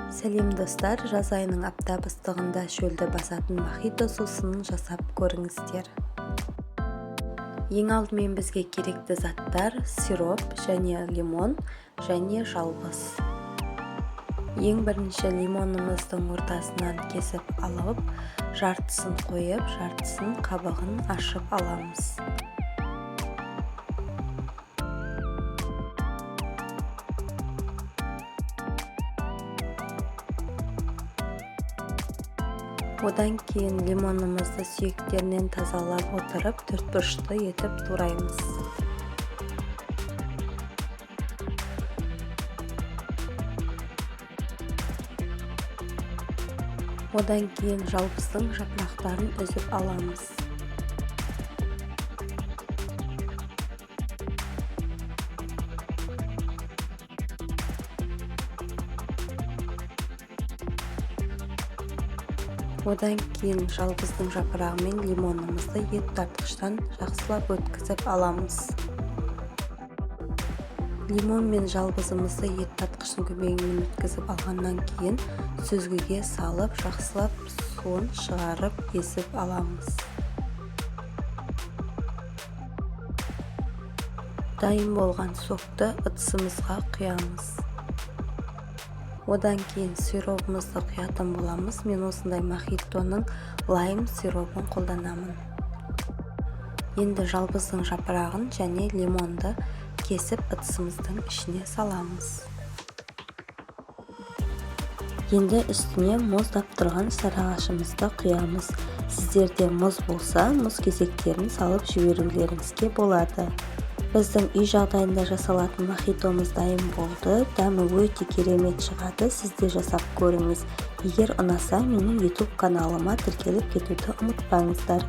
Сәлем достар, жаз айының аптап ыстығында шөлді басатын мохито сусынын жасап көріңіздер. Ең алдымен бізге керекті заттар сироп және лимон және жалбыз. Ең бірінші лимонымыздың ортасынан кесіп алып, жартысын қойып, жартысын қабығын ашып аламыз. Одан кейін лимонымызды сүйектерінен тазалап отырып, төртбұрышты етіп тураймыз. Одан кейін жалбыздың жапырақтарын үзіп аламыз. Одан кейін жалбыздың жапырағы мен лимонымызды ет тартқыштан жақсылап өткізіп аламыз. Лимон мен жалбызымызды ет тартқыштың көмегімен өткізіп алғаннан кейін сүзгіге салып, жақсылап суын шығарып, езіп аламыз. Дайын болған сокты ыдысымызға құямыз. Одан кейін сиробымызды құятын боламыз. Мен осындай мохитоның лайм сиробын қолданамын. Енді жалбыздың жапырағын және лимонды кесіп ыдысымыздың ішіне саламыз. Енді үстіне мұздап тұрған сарыағашымызды құямыз. Сіздерде мұз болса, мұз кесектерін салып жіберулеріңізге болады. Біздің үй жағдайында жасалатын мохитомыз дайын болды. Дәмі өте керемет шығады. Сіз де жасап көріңіз. Егер ұнаса, менің YouTube каналыма тіркеліп кетуді ұмытпаңыздар.